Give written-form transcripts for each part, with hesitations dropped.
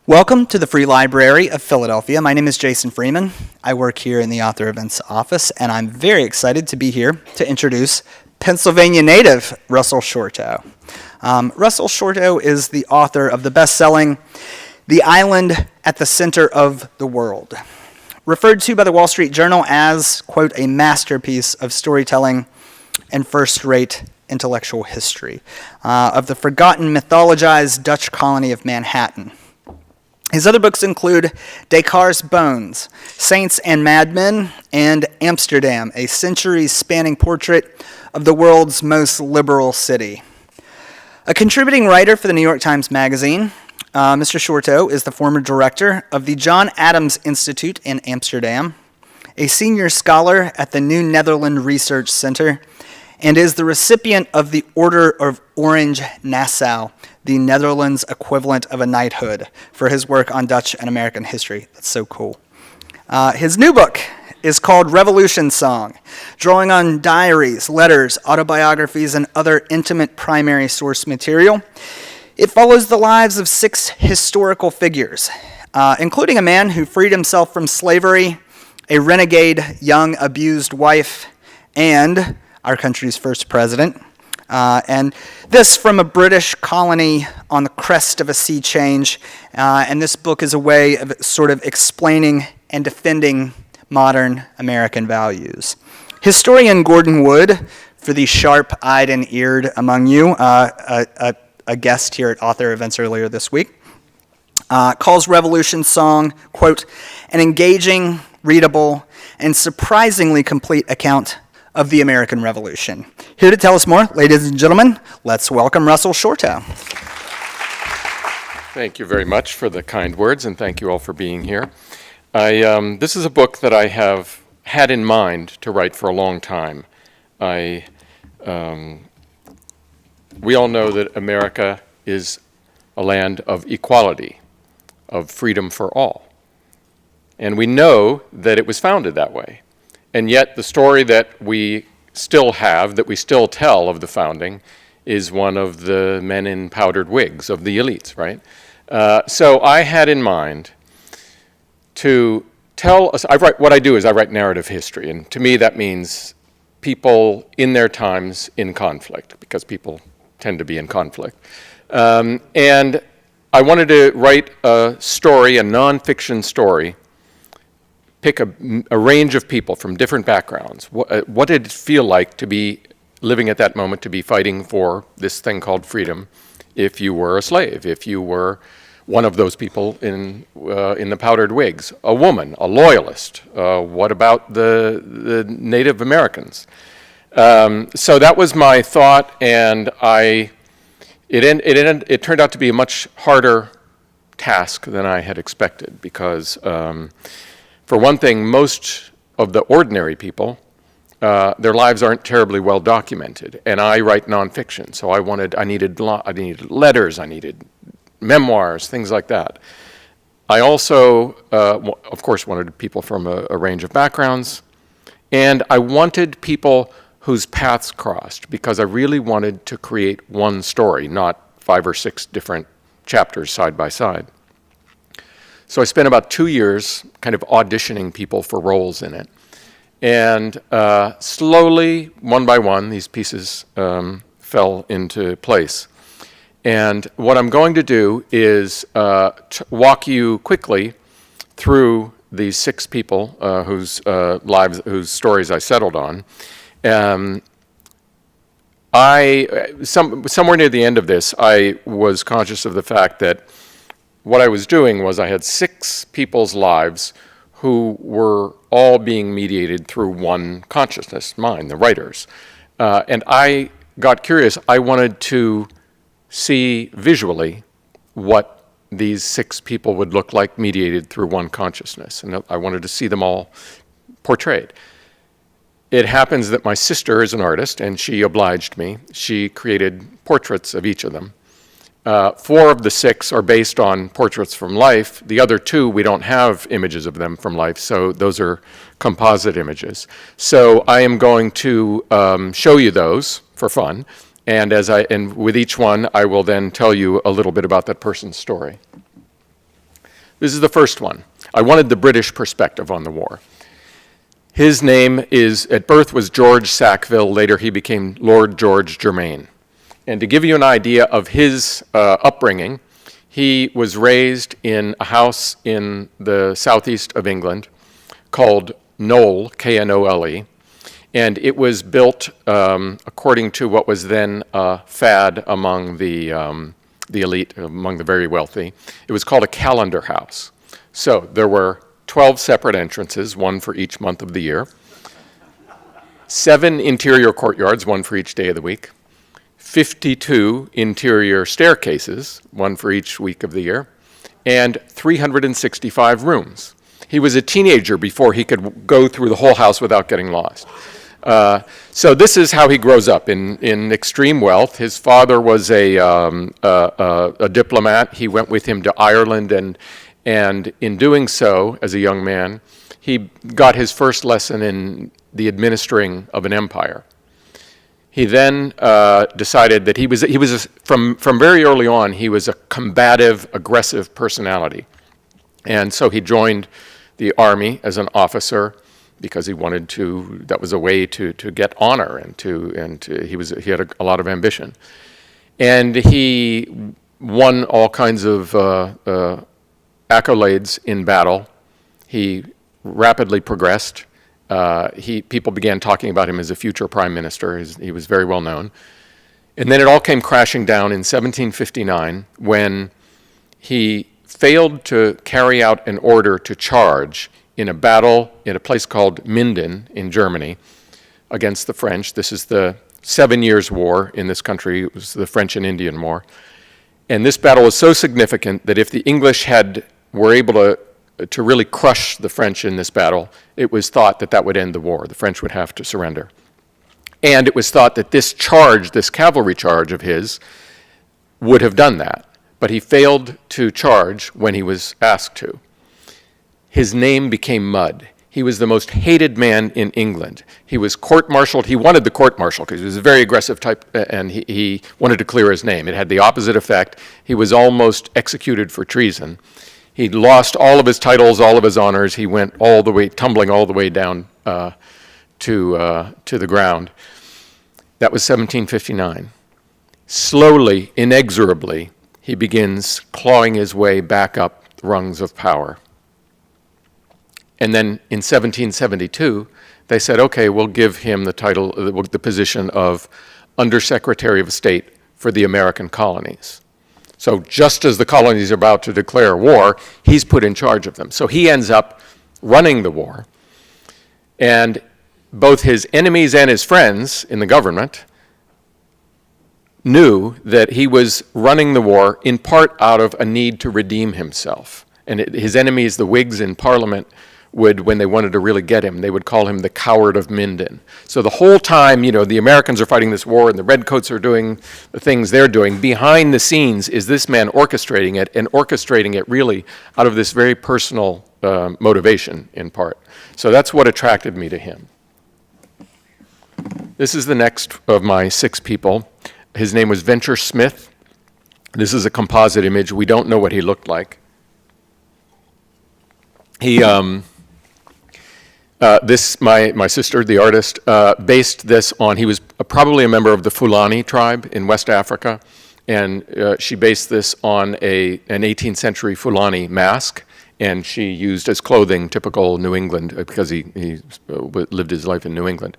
Welcome to the Free Library of Philadelphia. My name is Jason Freeman. I work here in the Author Events office, and I'm very excited to be here to introduce Pennsylvania native Russell Shorto. Russell Shorto is the author of the best-selling The Island at the Center of the World, referred to by the Wall Street Journal as, quote, a masterpiece of storytelling and first-rate intellectual history of the forgotten mythologized Dutch colony of Manhattan. His other books include Descartes Bones, Saints and Madmen, and Amsterdam, a centuries-spanning portrait of the world's most liberal city. A contributing writer for the New York Times Magazine, Mr. Shorto is the former director of the John Adams Institute in Amsterdam, a senior scholar at the new Netherland Research Center, and is the recipient of the Order of Orange Nassau, the Netherlands equivalent of a knighthood, for his work on Dutch and American history. That's so cool. His new book is called Revolution Song, drawing on diaries, letters, autobiographies, and other intimate primary source material. It follows the lives of 6 historical figures, including a man who freed himself from slavery, a renegade young abused wife, and our country's first president. And this from a British colony on the crest of a sea change. And this book is a way of sort of explaining and defending modern American values. Historian Gordon Wood, for the sharp-eyed and eared among you, a guest here at Author Events earlier this week, calls Revolution Song, quote, an engaging, readable, and surprisingly complete account of the American Revolution. Here to tell us more, ladies and gentlemen, let's welcome Russell Shorto. Thank you very much for the kind words, and thank you all for being here. This is a book that I have had in mind to write for a long time. We all know that America is a land of equality, of freedom for all. And we know that it was founded that way. And yet the story that we still have, that we still tell of the founding, is one of the men in powdered wigs, of the elites, right? So I had in mind to tell us, what I do is I write narrative history, and to me that means people in their times in conflict, because people tend to be in conflict. And I wanted to write a story, a nonfiction story, pick a range of people from different backgrounds. What did it feel like to be living at that moment, to be fighting for this thing called freedom, if you were a slave, if you were one of those people in the powdered wigs, a woman, a loyalist? What about the Native Americans? So that was my thought, and it turned out to be a much harder task than I had expected, because for one thing, most of the ordinary people, their lives aren't terribly well documented, and I write nonfiction, so I needed letters, I needed memoirs, things like that. I also, of course, wanted people from a range of backgrounds, and I wanted people whose paths crossed, because I really wanted to create one story, not 5 or 6 different chapters side by side. So I spent about 2 years kind of auditioning people for roles in it. And slowly, one by one, these pieces fell into place. And what I'm going to do is walk you quickly through these 6 people whose stories I settled on. Somewhere near the end of this, I was conscious of the fact that what I was doing was I had 6 people's lives who were all being mediated through one consciousness, mine, the writers. And I got curious. I wanted to see visually what these 6 people would look like mediated through one consciousness. And I wanted to see them all portrayed. It happens that my sister is an artist, and she obliged me. She created portraits of each of them. 4 of the 6 are based on portraits from life. The other 2, we don't have images of them from life, so those are composite images. So I am going to show you those for fun, and with each one, I will then tell you a little bit about that person's story. This is the first one. I wanted the British perspective on the war. His name at birth was George Sackville. Later he became Lord George Germain. And to give you an idea of his upbringing, he was raised in a house in the southeast of England called Knowle, Knole, and it was built according to what was then a fad among the elite, among the very wealthy. It was called a calendar house. So there were 12 separate entrances, one for each month of the year, 7 interior courtyards, one for each day of the week, 52 interior staircases, one for each week of the year, and 365 rooms. He was a teenager before he could go through the whole house without getting lost. So this is how he grows up in extreme wealth. His father was a diplomat. He went with him to Ireland, and in doing so, as a young man, he got his first lesson in the administering of an empire. He then decided that he was from very early on, he was a combative, aggressive personality. And so he joined the army as an officer because he wanted to, that was a way to get honor and he had a lot of ambition. And he won all kinds of accolades in battle. He rapidly progressed. People began talking about him as a future prime minister. He was very well known. And then it all came crashing down in 1759 when he failed to carry out an order to charge in a battle in a place called Minden in Germany against the French. This is the 7 Years' War in this country. It was the French and Indian War. And this battle was so significant that if the English were able to really crush the French in this battle, it was thought that would end the war. The French would have to surrender. And it was thought that this cavalry charge of his, would have done that. But he failed to charge when he was asked to. His name became mud. He was the most hated man in England. He was court-martialed. He wanted the court-martial because he was a very aggressive type, and he wanted to clear his name. It had the opposite effect. He was almost executed for treason. He'd lost all of his titles, all of his honors. He went tumbling all the way down to the ground. That was 1759. Slowly, inexorably, he begins clawing his way back up the rungs of power. And then in 1772, they said, okay, we'll give him the position of Undersecretary of State for the American colonies. So just as the colonies are about to declare war, he's put in charge of them. So he ends up running the war. And both his enemies and his friends in the government knew that he was running the war in part out of a need to redeem himself. And his enemies, the Whigs in Parliament, when they wanted to really get him, they would call him the coward of Minden. So the whole time, the Americans are fighting this war and the Redcoats are doing the things they're doing, behind the scenes is this man orchestrating it, and orchestrating it really out of this very personal motivation in part. So that's what attracted me to him. This is the next of my 6 people. His name was Venture Smith. This is a composite image. We don't know what he looked like. He, my sister, the artist, based this on, he was probably a member of the Fulani tribe in West Africa, and she based this on an 18th century Fulani mask, and she used as clothing typical New England, because he lived his life in New England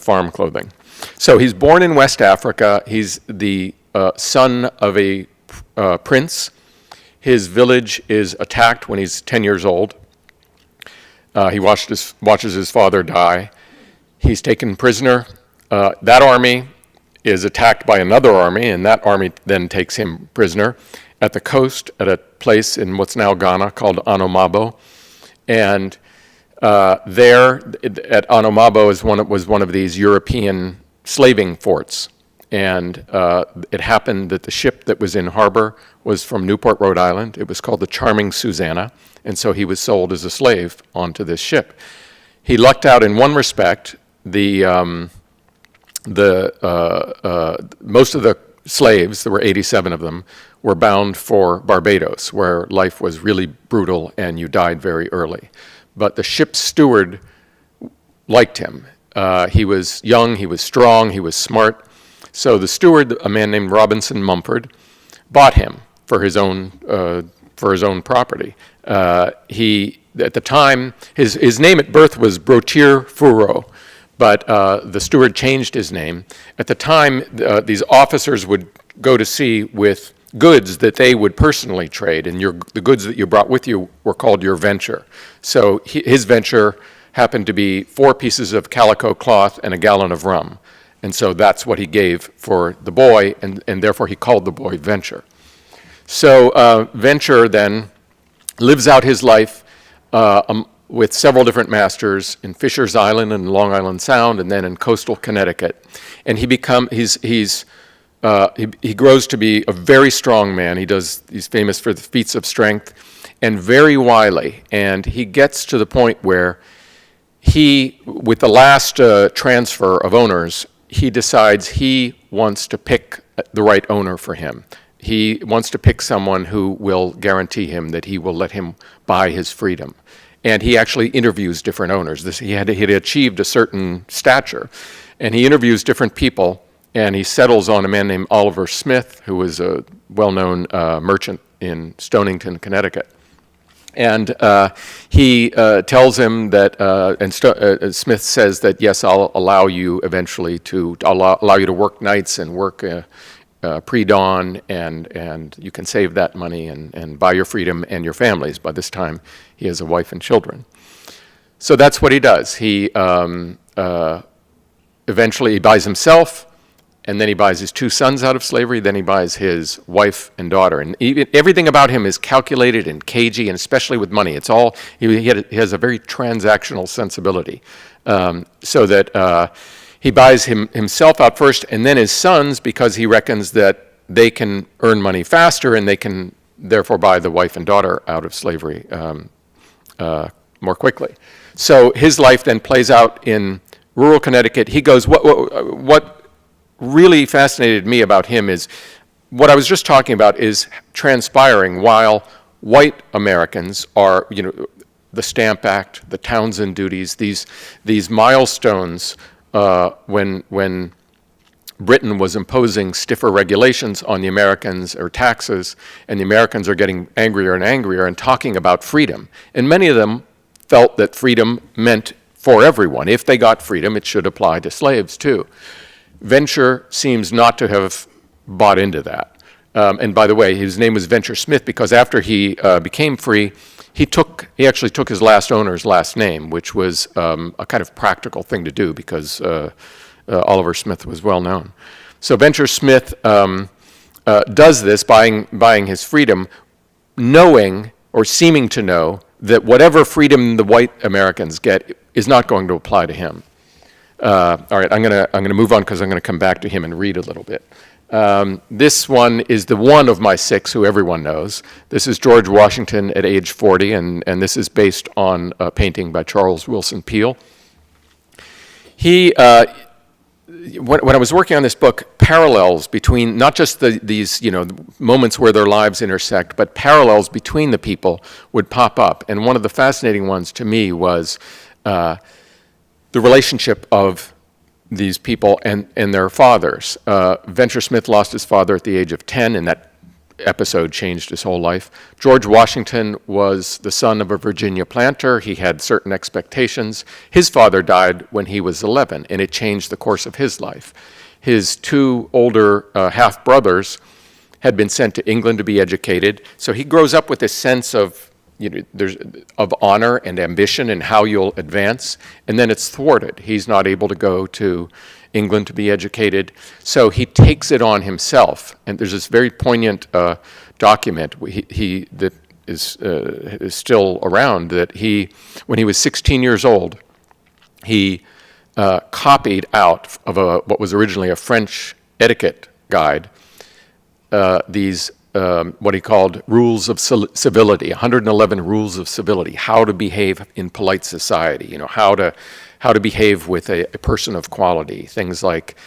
farm clothing. So he's born in West Africa. He's the son of a prince. His village is attacked when he's 10 years old. He watches his father die. He's taken prisoner. That army is attacked by another army, and that army then takes him prisoner at the coast at a place in what's now Ghana called Anomabo. And there at Anomabo was one of these European slaving forts. And it happened that the ship that was in harbor was from Newport, Rhode Island. It was called the Charming Susanna, and so he was sold as a slave onto this ship. He lucked out in one respect. Most of the slaves, there were 87 of them, were bound for Barbados, where life was really brutal and you died very early. But the ship's steward liked him. He was young, he was strong, he was smart. So the steward, a man named Robinson Mumford, bought him for his own property. He, at the time, his name at birth was Brotier Furreau, but the steward changed his name. At the time, these officers would go to sea with goods that they would personally trade, and the goods that you brought with you were called your venture. So his venture happened to be 4 pieces of calico cloth and a gallon of rum. And so that's what he gave for the boy, and therefore he called the boy Venture. So Venture then lives out his life with several different masters in Fisher's Island and Long Island Sound, and then in coastal Connecticut. And he grows to be a very strong man. He's famous for the feats of strength and very wily. And he gets to the point where with the last transfer of owners, he decides he wants to pick the right owner for him. He wants to pick someone who will guarantee him that he will let him buy his freedom. And he actually interviews different owners. He had achieved a certain stature. And he interviews different people, and he settles on a man named Oliver Smith, who was a well-known merchant in Stonington, Connecticut. And he tells him that, Smith says that, yes, I'll allow you eventually allow you to work nights and work pre-dawn, and you can save that money and buy your freedom and your families. By this time, he has a wife and children. So that's what he does. He eventually buys himself, and then he buys his 2 sons out of slavery, then he buys his wife and daughter. And everything about him is calculated and cagey, and especially with money. It's all, he has a very transactional sensibility. So that he buys himself out first, and then his sons, because he reckons that they can earn money faster, and they can therefore buy the wife and daughter out of slavery more quickly. So his life then plays out in rural Connecticut. He goes, what really fascinated me about him is what I was just talking about is transpiring while white Americans are, the Stamp Act, the Townsend duties, these milestones when Britain was imposing stiffer regulations on the Americans, or taxes, and the Americans are getting angrier and angrier and talking about freedom. And many of them felt that freedom meant for everyone. If they got freedom, it should apply to slaves too. Venture seems not to have bought into that. And by the way, his name was Venture Smith because after he became free, he actually took his last owner's last name, which was a kind of practical thing to do because Oliver Smith was well known. So Venture Smith does this, buying his freedom, knowing or seeming to know that whatever freedom the white Americans get is not going to apply to him. All right, I'm gonna move on because I'm gonna come back to him and read a little bit. This one is the one of my 6 who everyone knows. This is George Washington at age 40, and this is based on a painting by Charles Wilson Peale. He, when I was working on this book, parallels between not just these moments where their lives intersect, but parallels between the people would pop up. And one of the fascinating ones to me was the relationship of these people and their fathers. Venture Smith lost his father at the age of 10, and that episode changed his whole life. George Washington was the son of a Virginia planter. He had certain expectations. His father died when he was 11, and it changed the course of his life. His 2 older half-brothers had been sent to England to be educated, so he grows up with this sense of of honor and ambition and how you'll advance, and then it's thwarted. He's not able to go to England to be educated, so he takes it on himself. And there's this very poignant document that is still around that when he was 16 years old, he copied out of what was originally a French etiquette guide these what he called rules of civility, 111 rules of civility, how to behave in polite society, how to behave with a person of quality. Things like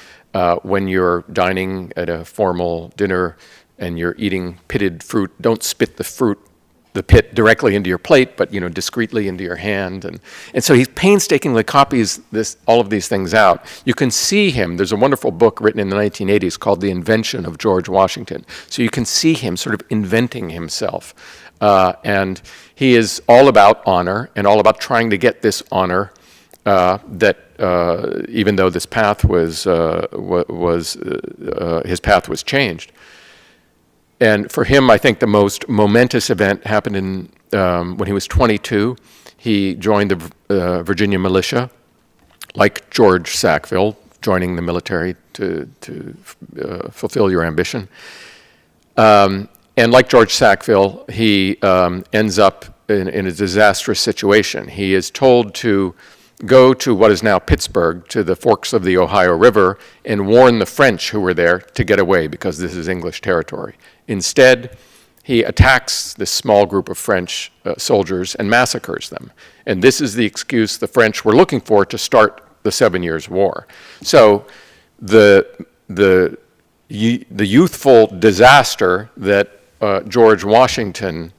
when you're dining at a formal dinner and you're eating pitted fruit, don't spit the pit directly into your plate, but discreetly into your hand. And so he painstakingly copies all of these things out. You can see him. There's a wonderful book written in the 1980s called The Invention of George Washington. So you can see him sort of inventing himself. And he is all about honor and all about trying to get this honor that even though this path his path was changed. And for him, I think the most momentous event happened when he was 22. He joined the Virginia militia, like George Sackville, joining the military to fulfill your ambition. And like George Sackville, he ends up in a disastrous situation. He is told to go to what is now Pittsburgh, to the forks of the Ohio River, and warn the French who were there to get away because this is English territory. Instead, he attacks this small group of French soldiers and massacres them. And this is the excuse the French were looking for to start the 7 Years' War. So the youthful disaster that George Washington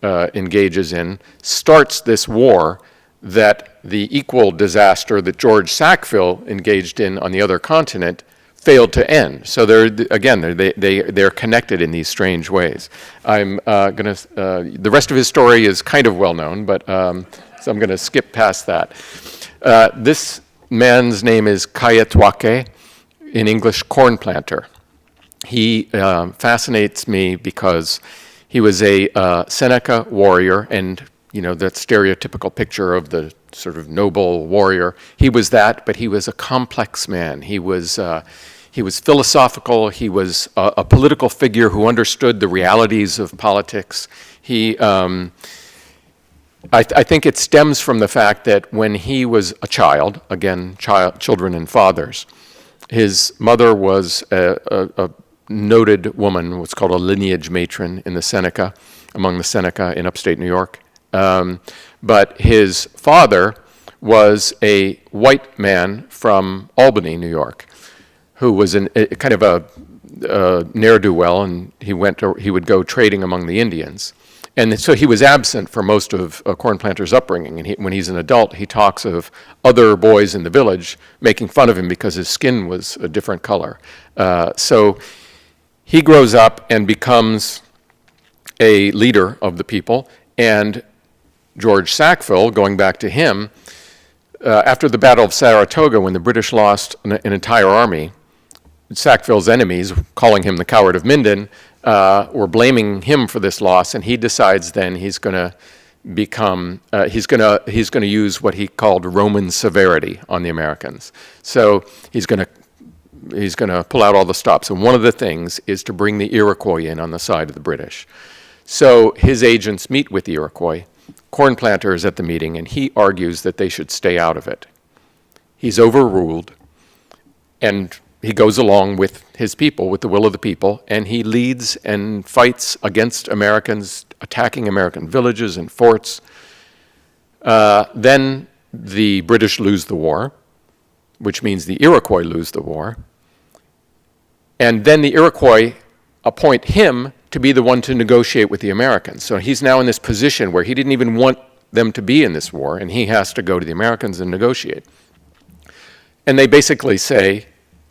engages in starts this war that the equal disaster that George Sackville engaged in on the other continent failed to end. So they're connected in these strange ways. The rest of his story is kind of well known, but so I'm going to skip past that. This man's name is Caiuswaka, in English, corn planter. He fascinates me because he was a Seneca warrior, and that stereotypical picture of the sort of noble warrior. He was that, but he was a complex man. He was philosophical. He was a political figure who understood the realities of politics. I think it stems from the fact that when he was a child, again, children and fathers, his mother was a noted woman, what's called a lineage matron among the Seneca in upstate New York. But his father was a white man from Albany, New York, who was kind of a ne'er-do-well, and he would go trading among the Indians. And so he was absent for most of Corn Planter's upbringing. And when he's an adult, he talks of other boys in the village making fun of him because his skin was a different color. So he grows up and becomes a leader of the people. And George Sackville, going back to him, after the Battle of Saratoga, when the British lost an entire army, Sackville's enemies, calling him the Coward of Minden, were blaming him for this loss, and he decides then he's going to use what he called Roman severity on the Americans. So he's going to pull out all the stops, and one of the things is to bring the Iroquois in on the side of the British. So his agents meet with the Iroquois. Corn Planter is at the meeting, and he argues that they should stay out of it. He's overruled, and he goes along with his people, with the will of the people, and he leads and fights against Americans, attacking American villages and forts. Then the British lose the war, which means the Iroquois lose the war. And then the Iroquois appoint him to be the one to negotiate with the Americans. So he's now in this position where he didn't even want them to be in this war, and he has to go to the Americans and negotiate. And they basically say,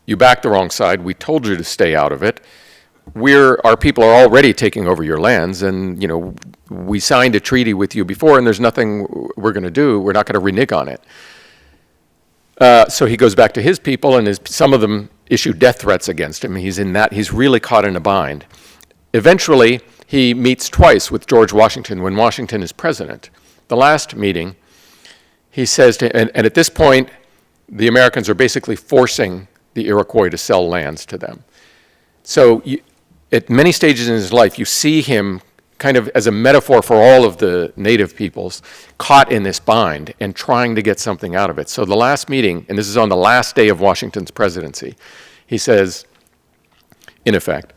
you backed the wrong side, we told you to stay out of it. Our people are already taking over your lands, and we signed a treaty with you before, and there's nothing we're going to do. We're not going to renege on it. So he goes back to his people, and some of them issue death threats against him. He's really caught in a bind. Eventually, he meets twice with George Washington when Washington is president. The last meeting, he says and at this point, the Americans are basically forcing the Iroquois to sell lands to them. So at many stages in his life, you see him kind of as a metaphor for all of the native peoples, caught in this bind and trying to get something out of it. So the last meeting, and this is on the last day of Washington's presidency, he says, in effect,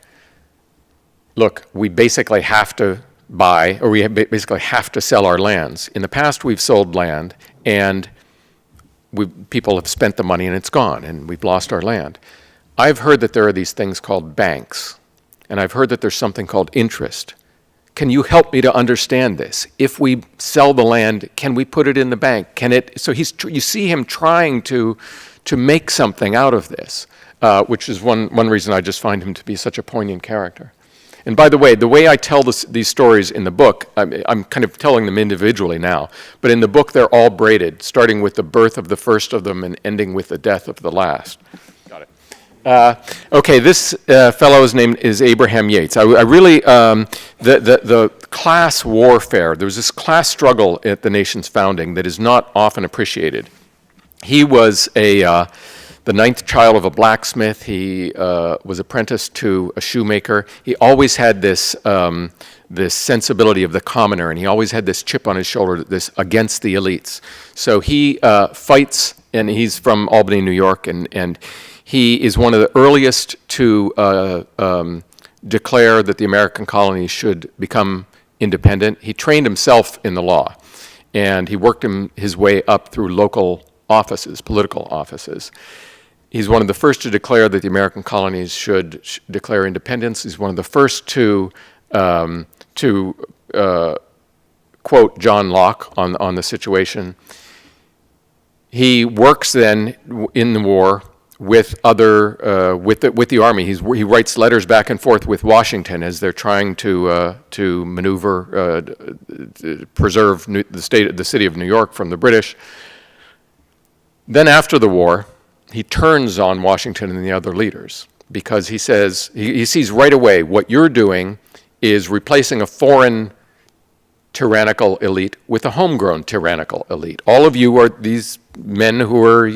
look, we basically have to basically have to sell our lands. In the past, we've sold land, and people have spent the money, and it's gone, and we've lost our land. I've heard that there are these things called banks, and I've heard that there's something called interest. Can you help me to understand this? If we sell the land, can we put it in the bank? Can it? So you see him trying to make something out of this, which is one reason I just find him to be such a poignant character. And by the way I tell these stories in the book, I'm kind of telling them individually now, but in the book they're all braided, starting with the birth of the first of them and ending with the death of the last. Got it. Okay, this fellow's name is Abraham Yates. I really, the class warfare, there was this class struggle at the nation's founding that is not often appreciated. He was the ninth child of a blacksmith. He was apprenticed to a shoemaker. He always had this sensibility of the commoner, and he always had this chip on his shoulder, this against the elites. So he fights, and he's from Albany, New York, and he is one of the earliest to declare that the American colonies should become independent. He trained himself in the law, and he worked his way up through local offices, political offices. He's one of the first to declare that the American colonies should declare independence. He's one of the first to quote John Locke on the situation. He works then in the war with with the army. He writes letters back and forth with Washington as they're trying to maneuver, preserve the city of New York from the British. Then after the war, he turns on Washington and the other leaders because he says, he sees right away what you're doing is replacing a foreign tyrannical elite with a homegrown tyrannical elite. All of you are these men who are,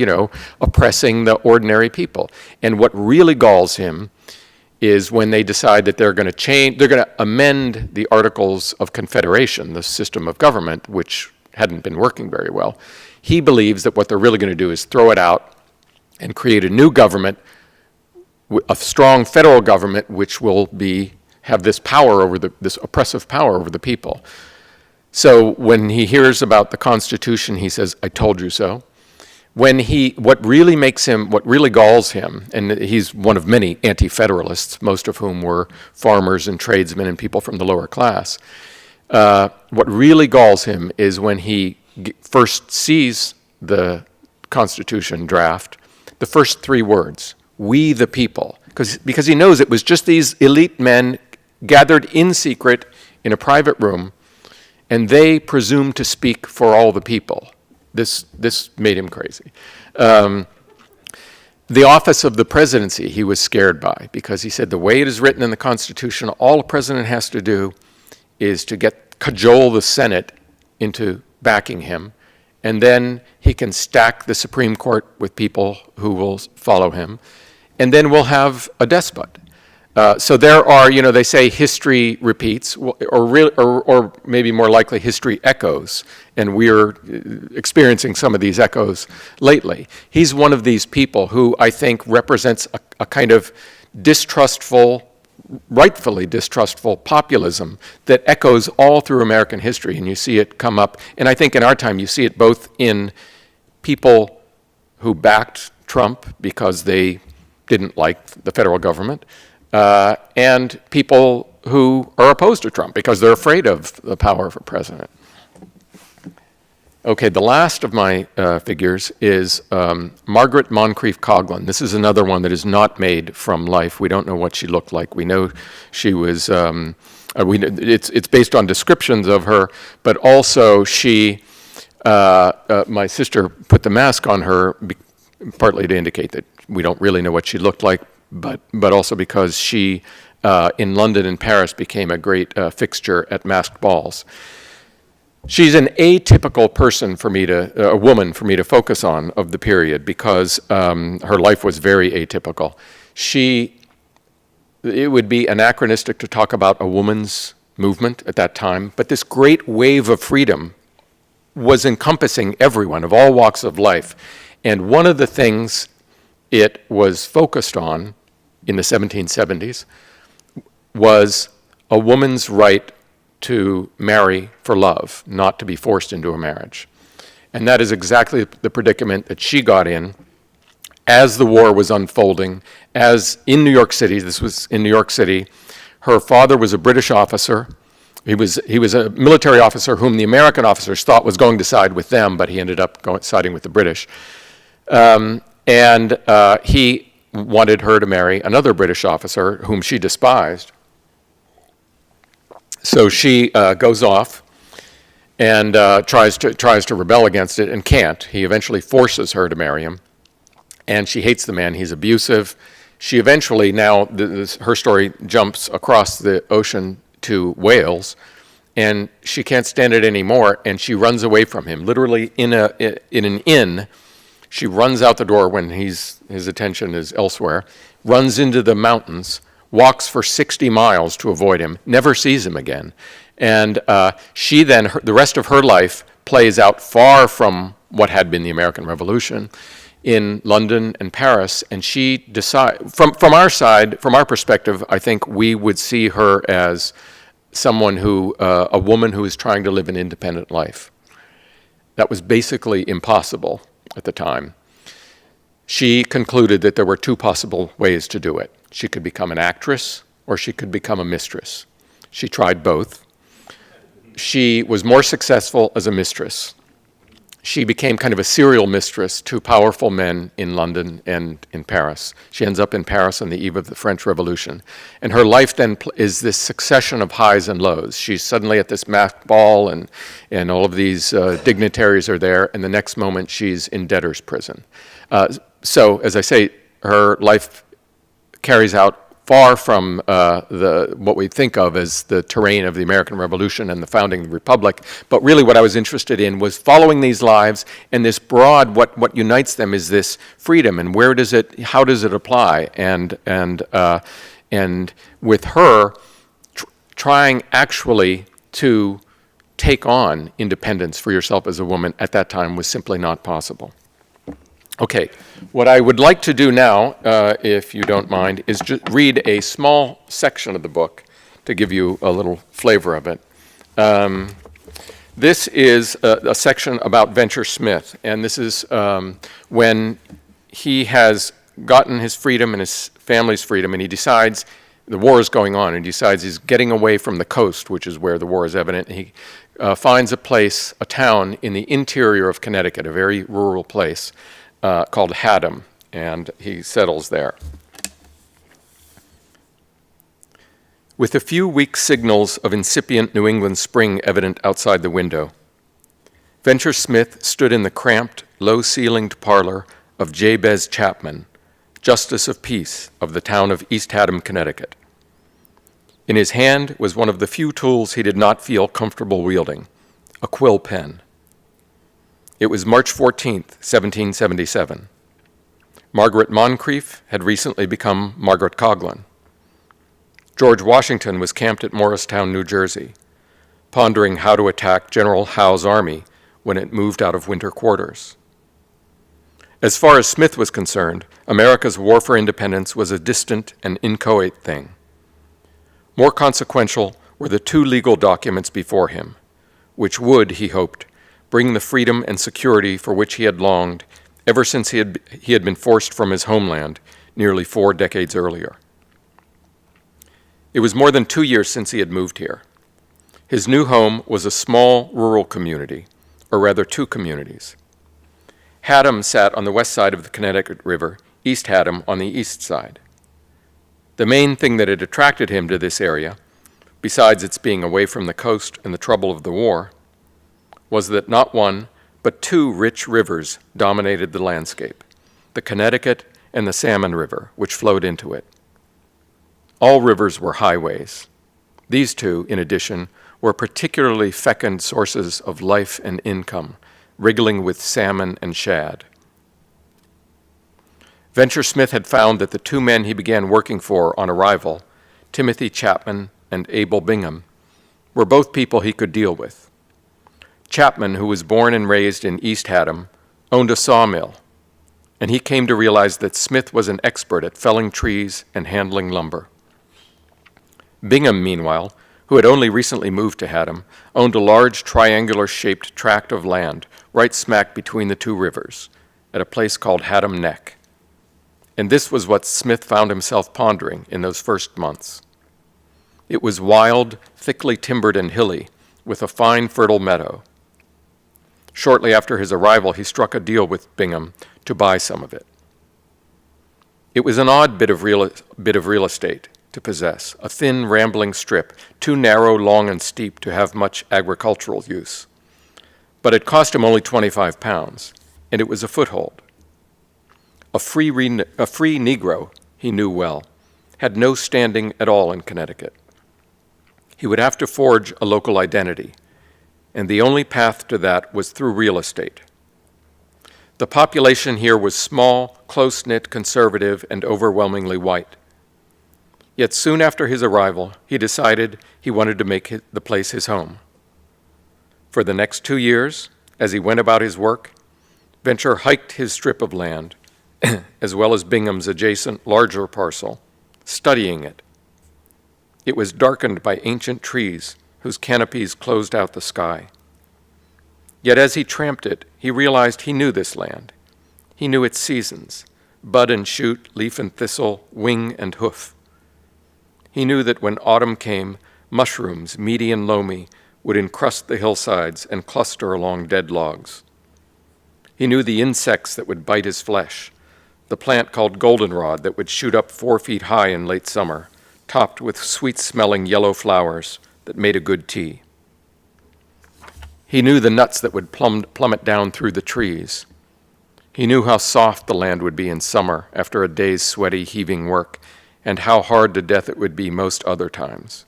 oppressing the ordinary people. And what really galls him is when they decide that they're going to amend the Articles of Confederation, the system of government, which hadn't been working very well. He believes that what they're really going to do is throw it out and create a new government, a strong federal government, which will have this power over this oppressive power over the people. So when he hears about the Constitution, he says, "I told you so." What really galls him, and he's one of many anti-federalists, most of whom were farmers and tradesmen and people from the lower class. What really galls him is when he first sees the Constitution draft, the first three words, "We the people," because he knows it was just these elite men gathered in secret in a private room, and they presumed to speak for all the people. This made him crazy. The office of the presidency he was scared by because he said the way it is written in the Constitution, all a president has to do is to cajole the Senate into backing him, and then he can stack the Supreme Court with people who will follow him, and then we'll have a despot. So there are, they say history repeats, or maybe more likely history echoes, and we're experiencing some of these echoes lately. He's one of these people who I think represents a kind of rightfully distrustful populism that echoes all through American history, and you see it come up. And I think in our time you see it both in people who backed Trump because they didn't like the federal government, and people who are opposed to Trump because they're afraid of the power of a president. Okay, the last of my figures is Margaret Moncrief Coghlan. This is another one that is not made from life. We don't know what she looked like. We know she was, it's based on descriptions of her, but also my sister put the mask on her partly to indicate that we don't really know what she looked like, but also because she, in London and Paris, became a great fixture at masked balls. She's an atypical a woman for me to focus on of the period because her life was very atypical. It would be anachronistic to talk about a woman's movement at that time, but this great wave of freedom was encompassing everyone of all walks of life. And one of the things it was focused on in the 1770s was a woman's right to marry for love, not to be forced into a marriage. And that is exactly the predicament that she got in as the war was unfolding, as in New York City, this was in New York City, Her father was a British officer. He was a military officer whom the American officers thought was going to side with them, but he ended up siding with the British. And he wanted her to marry another British officer whom she despised. So she goes off and tries to rebel against it and can't. He eventually forces her to marry him, and she hates the man. He's abusive. She eventually, now her story jumps across the ocean to Wales, and she can't stand it anymore, and she runs away from him, literally in an inn. She runs out the door when his attention is elsewhere, runs into the mountains, walks for 60 miles to avoid him, never sees him again. And she then, the rest of her life plays out far from what had been the American Revolution in London and Paris. And she decides, from our side, from our perspective, I think we would see her as someone who, a woman who is trying to live an independent life. That was basically impossible at the time. She concluded that there were two possible ways to do it. She could become an actress or she could become a mistress. She tried both. She was more successful as a mistress. She became kind of a serial mistress to powerful men in London and in Paris. She ends up in Paris on the eve of the French Revolution. And her life then is this succession of highs and lows. She's suddenly at this masked ball and all of these dignitaries are there, and the next moment she's in debtor's prison. So, as I say, her life carries out far from what we think of as the terrain of the American Revolution and the founding of the Republic. But really what I was interested in was following these lives, and this broad, what unites them is this freedom, and how does it apply? And with her, trying actually to take on independence for yourself as a woman at that time was simply not possible. Okay, what I would like to do now, if you don't mind, is just read a small section of the book to give you a little flavor of it. This is a section about Venture Smith, and this is when he has gotten his freedom and his family's freedom, and he decides the war is going on, and he decides he's getting away from the coast, which is where the war is evident. And he finds a town in the interior of Connecticut, a very rural place, called Haddam, and he settles there. With a few weak signals of incipient New England spring evident outside the window, Venture Smith stood in the cramped, low-ceilinged parlor of Jabez Chapman, Justice of Peace of the town of East Haddam, Connecticut. In his hand was one of the few tools he did not feel comfortable wielding, a quill pen. It was March 14th, 1777. Margaret Moncrief had recently become Margaret Coghlan. George Washington was camped at Morristown, New Jersey, pondering how to attack General Howe's army when it moved out of winter quarters. As far as Smith was concerned, America's war for independence was a distant and inchoate thing. More consequential were the two legal documents before him, which would, he hoped, bring the freedom and security for which he had longed ever since he had been forced from his homeland nearly 4 decades earlier. It was more than 2 years since he had moved here. His new home was a small rural community, or rather 2 communities. Haddam sat on the west side of the Connecticut River, East Haddam on the east side. The main thing that had attracted him to this area, besides its being away from the coast and the trouble of the war, was that not one, but 2 rich rivers dominated the landscape, the Connecticut and the Salmon River, which flowed into it. All rivers were highways. These 2, in addition, were particularly fecund sources of life and income, wriggling with salmon and shad. Venture Smith had found that the 2 men he began working for on arrival, Timothy Chapman and Abel Bingham, were both people he could deal with. Chapman, who was born and raised in East Haddam, owned a sawmill, and he came to realize that Smith was an expert at felling trees and handling lumber. Bingham, meanwhile, who had only recently moved to Haddam, owned a large triangular-shaped tract of land right smack between the 2 rivers, at a place called Haddam Neck. And this was what Smith found himself pondering in those first months. It was wild, thickly timbered and hilly, with a fine, fertile meadow. Shortly after his arrival, he struck a deal with Bingham to buy some of it. It was an odd bit of real estate to possess, a thin, rambling strip, too narrow, long, and steep to have much agricultural use. But it cost him only £25, and it was a foothold. A free Negro, he knew well, had no standing at all in Connecticut. He would have to forge a local identity, and the only path to that was through real estate. The population here was small, close-knit, conservative, and overwhelmingly white. Yet soon after his arrival, he decided he wanted to make the place his home. For the next 2 years, as he went about his work, Venture hiked his strip of land, as well as Bingham's adjacent larger parcel, studying it. It was darkened by ancient trees whose canopies closed out the sky. Yet as he tramped it, he realized he knew this land. He knew its seasons, bud and shoot, leaf and thistle, wing and hoof. He knew that when autumn came, mushrooms, meaty and loamy, would encrust the hillsides and cluster along dead logs. He knew the insects that would bite his flesh, the plant called goldenrod that would shoot up 4 feet high in late summer, topped with sweet-smelling yellow flowers that made a good tea. He knew the nuts that would plummet down through the trees. He knew how soft the land would be in summer after a day's sweaty, heaving work, and how hard to death it would be most other times.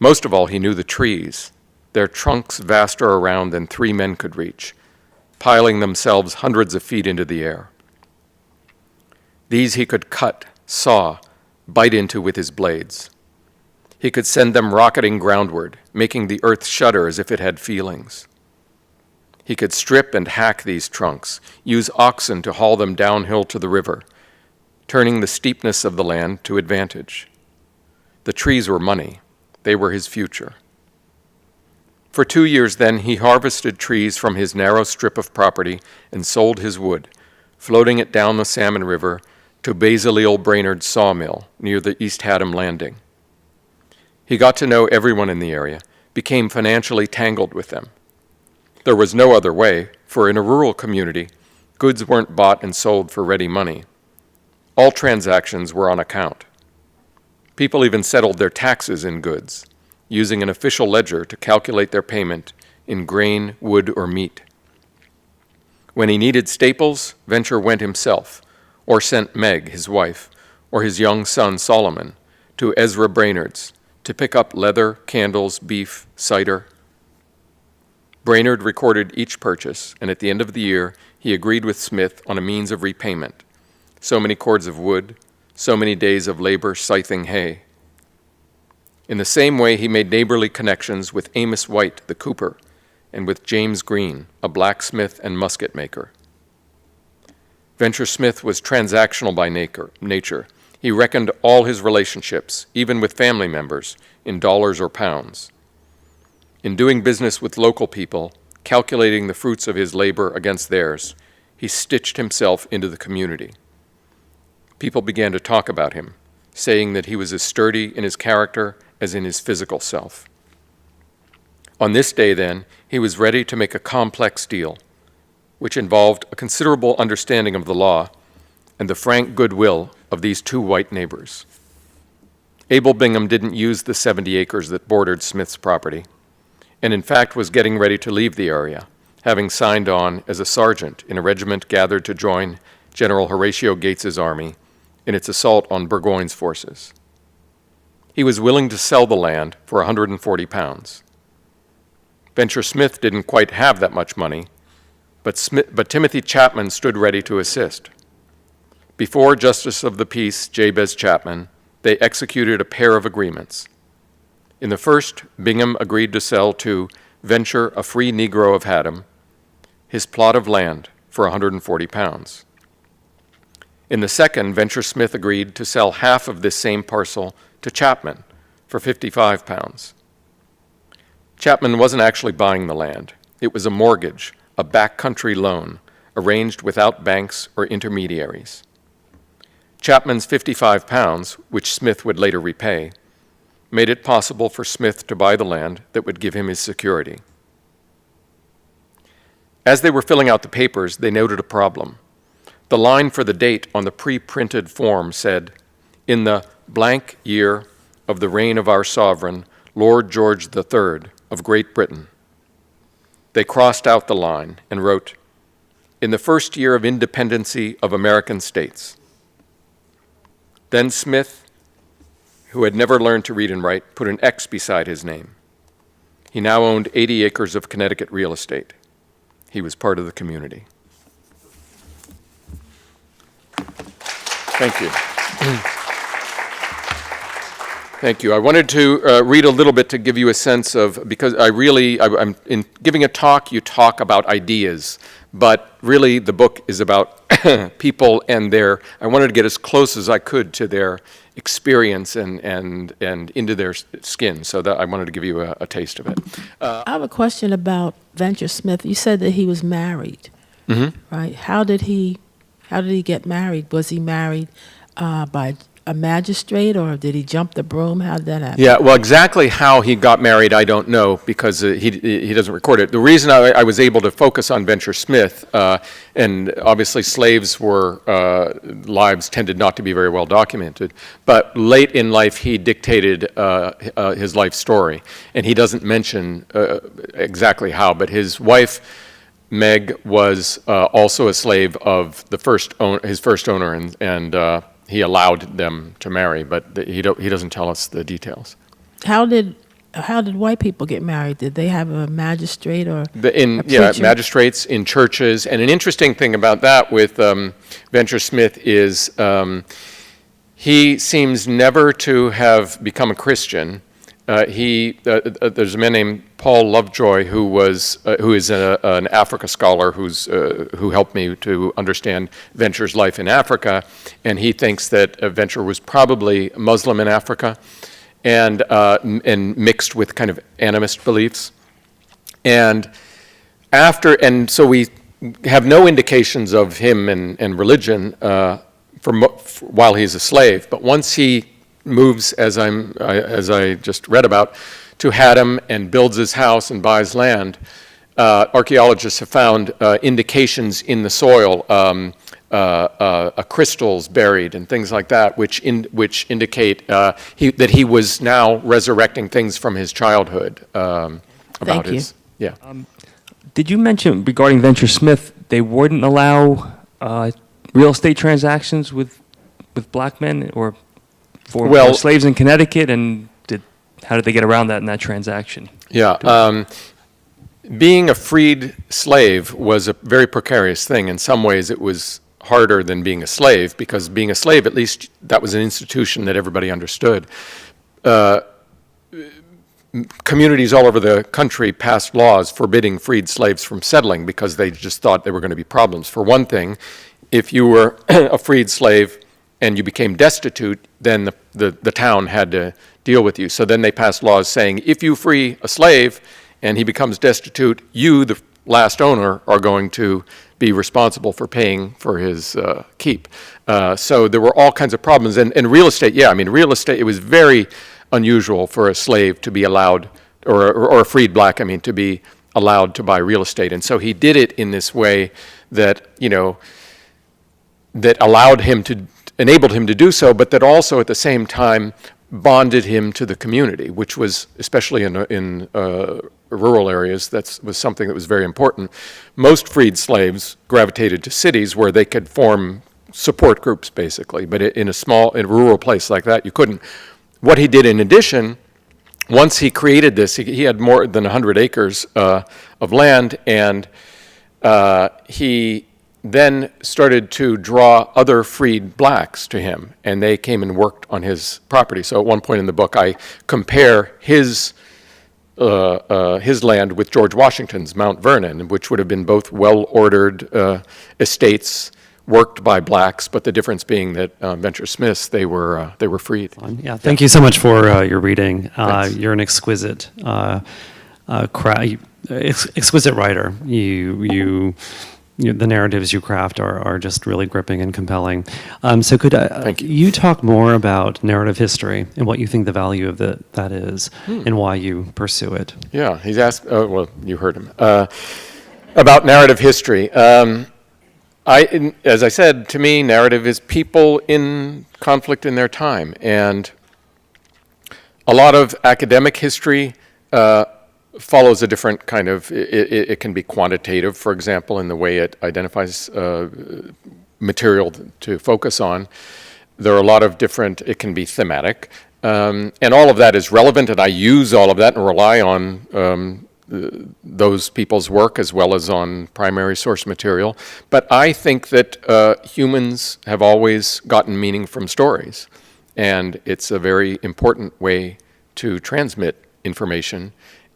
Most of all, he knew the trees, their trunks vaster around than 3 men could reach, piling themselves hundreds of feet into the air. These he could cut, saw, bite into with his blades. He could send them rocketing groundward, making the earth shudder as if it had feelings. He could strip and hack these trunks, use oxen to haul them downhill to the river, turning the steepness of the land to advantage. The trees were money. They were his future. For 2 years then, he harvested trees from his narrow strip of property and sold his wood, floating it down the Salmon River to Basile Brainerd's sawmill near the East Haddam landing. He got to know everyone in the area, became financially tangled with them. There was no other way, for in a rural community, goods weren't bought and sold for ready money. All transactions were on account. People even settled their taxes in goods, using an official ledger to calculate their payment in grain, wood, or meat. When he needed staples, Venture went himself, or sent Meg, his wife, or his young son Solomon, to Ezra Brainerd's to pick up leather, candles, beef, cider. Brainerd recorded each purchase, and at the end of the year, he agreed with Smith on a means of repayment, so many cords of wood, so many days of labor scything hay. In the same way, he made neighborly connections with Amos White, the cooper, and with James Green, a blacksmith and musket maker. Venture Smith was transactional by nature. He reckoned all his relationships, even with family members, in dollars or pounds. In doing business with local people, calculating the fruits of his labor against theirs, he stitched himself into the community. People began to talk about him, saying that he was as sturdy in his character as in his physical self. On this day, then, he was ready to make a complex deal, which involved a considerable understanding of the law and the frank goodwill of these 2 white neighbors. Abel Bingham didn't use the 70 acres that bordered Smith's property, and in fact was getting ready to leave the area, having signed on as a sergeant in a regiment gathered to join General Horatio Gates's army in its assault on Burgoyne's forces. He was willing to sell the land for 140 pounds. Venture Smith didn't quite have that much money, but Timothy Chapman stood ready to assist. Before Justice of the Peace Jabez Chapman, they executed a pair of agreements. In the first, Bingham agreed to sell to Venture, a free Negro of Haddam, his plot of land for 140 pounds. In the second, Venture Smith agreed to sell half of this same parcel to Chapman for 55 pounds. Chapman wasn't actually buying the land. It was a mortgage, a backcountry loan, arranged without banks or intermediaries. Chapman's 55 pounds, which Smith would later repay, made it possible for Smith to buy the land that would give him his security. As they were filling out the papers, they noted a problem. The line for the date on the pre-printed form said, "In the blank year of the reign of our sovereign, Lord George III of Great Britain." They crossed out the line and wrote, "In the first year of independency of American states." Then Smith, who had never learned to read and write, put an X beside his name. He now owned 80 acres of Connecticut real estate. He was part of the community. Thank you. Thank you. I wanted to read a little bit to give you a sense of, because I'm in giving a talk, you talk about ideas, but really the book is about people and I wanted to get as close as I could to their experience and into their skin, so that I wanted to give you a taste of it. I have a question about Venture Smith. You said that he was married, right? How did he get married? Was he married by a magistrate, or did he jump the broom? How did that happen? Yeah, well, exactly how he got married, I don't know, because he doesn't record it. The reason I was able to focus on Venture Smith, and obviously slaves lives tended not to be very well documented, but late in life he dictated his life story, and he doesn't mention exactly how, but his wife, Meg, was also a slave of his first owner, and he allowed them to marry, but he doesn't tell us the details. How did white people get married? Did they have a magistrate or a preacher? Magistrates in churches. And an interesting thing about that with Venture Smith is he seems never to have become a Christian. There's a man named Paul Lovejoy who is an Africa scholar who helped me to understand Venture's life in Africa, and he thinks that Venture was probably Muslim in Africa, and mixed with kind of animist beliefs, and so we have no indications of him and religion while he's a slave, but once he moves, as I just read about, to Haddam and builds his house and buys land, archaeologists have found indications in the soil, crystals buried and things like that, which indicate that he was now resurrecting things from his childhood. Thank you. Yeah. Did you mention regarding Venture Smith, they wouldn't allow real estate transactions with black men or for slaves in Connecticut, and how did they get around that in that transaction? Yeah, being a freed slave was a very precarious thing. In some ways, it was harder than being a slave, because being a slave, at least that was an institution that everybody understood. Communities all over the country passed laws forbidding freed slaves from settling because they just thought there were going to be problems. For one thing, if you were a freed slave and you became destitute, then the town had to deal with you. So then they passed laws saying, if you free a slave and he becomes destitute, you, the last owner, are going to be responsible for paying for his keep. So there were all kinds of problems. And real estate, real estate, it was very unusual for a slave to be allowed, or a freed black, to be allowed to buy real estate. And so he did it in this way that, that enabled him to do so, but that also at the same time bonded him to the community, which was, especially in rural areas, was something that was very important. Most freed slaves gravitated to cities where they could form support groups, basically, but in a rural place like that, you couldn't. What he did in addition, once he created this, he had more than 100 acres of land, and he then started to draw other freed blacks to him, and they came and worked on his property. So at one point in the book, I compare his land with George Washington's Mount Vernon, which would have been both well-ordered estates worked by blacks, but the difference being that Venture Smiths, they were freed. Yeah, thank you so much for your reading. You're an exquisite exquisite writer. You the narratives you craft are just really gripping and compelling. So could Thank you. you talk more about narrative history and what you think the value of that is and why you pursue it? Yeah, he's asked, well, you heard him, about narrative history. As I said, to me, narrative is people in conflict in their time. And a lot of academic history follows a different kind of, it can be quantitative, for example, in the way it identifies material to focus on. There are a lot of different, it can be thematic. And all of that is relevant, and I use all of that and rely on those people's work as well as on primary source material. But I think that humans have always gotten meaning from stories, and it's a very important way to transmit information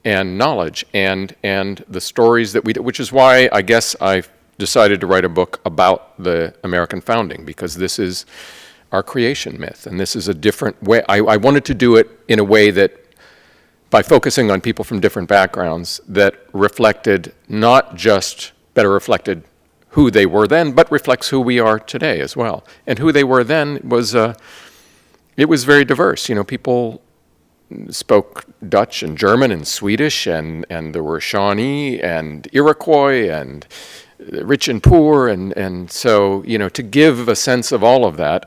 and knowledge, and the stories that we do, which is why I guess I decided to write a book about the American founding, because this is our creation myth, and this is a different way. I wanted to do it in a way that, by focusing on people from different backgrounds, that reflected, not just better reflected who they were then, but reflects who we are today as well. And who they were then was, it was very diverse. You know, people spoke Dutch and German and Swedish, and there were Shawnee and Iroquois and rich and poor, and so, you know, to give a sense of all of that,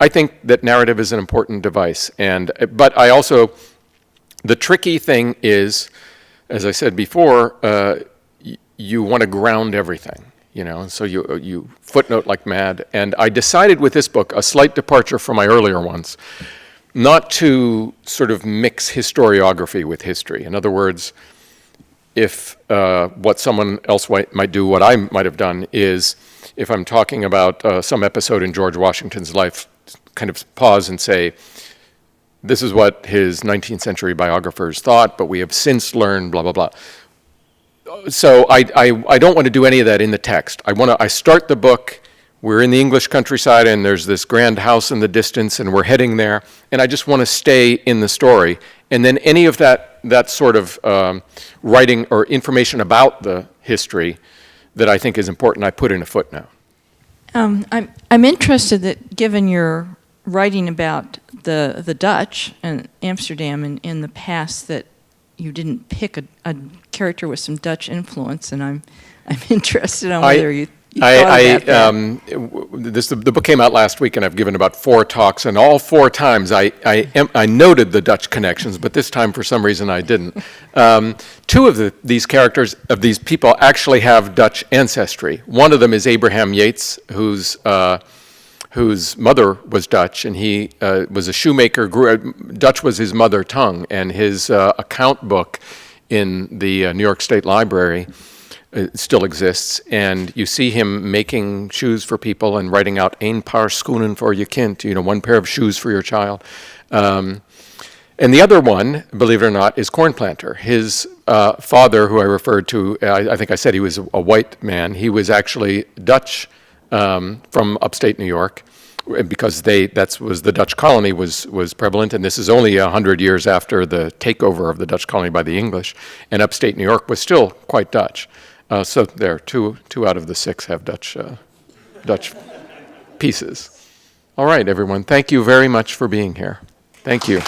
I think that narrative is an important device. But I also, the tricky thing is, as I said before, you want to ground everything, you know, and so you footnote like mad. And I decided with this book, a slight departure from my earlier ones, not to sort of mix historiography with history. In other words, if what someone else might do, what I might have done is, if I'm talking about some episode in George Washington's life, kind of pause and say, this is what his 19th century biographers thought, but we have since learned blah, blah, blah. So I don't want to do any of that in the text. I start the book, we're in the English countryside, and there's this grand house in the distance, and we're heading there, and I just want to stay in the story. And then any of that sort of writing or information about the history that I think is important, I put in a footnote. I'm interested that, given your writing about the Dutch and Amsterdam in the past, that you didn't pick a character with some Dutch influence, and I'm interested on whether you thought about that. The book came out last week, and I've given about 4 talks, and all 4 times I noted the Dutch connections, but this time for some reason I didn't. 2 of these characters, of these people, actually have Dutch ancestry. One of them is Abraham Yates, whose mother was Dutch, and he was a shoemaker. Dutch was his mother tongue, and his account book in the New York State Library still exists, and you see him making shoes for people and writing out "een paar schoenen voor je kind," you know, 1 pair of shoes for your child. And the other one, believe it or not, is Corn Planter. His father, who I referred to, I think I said he was a white man. He was actually Dutch from upstate New York, because that was the Dutch colony was prevalent, and this is only 100 years after the takeover of the Dutch colony by the English, and upstate New York was still quite Dutch. So there, two out of the 6 have Dutch pieces. All right, everyone. Thank you very much for being here. Thank you.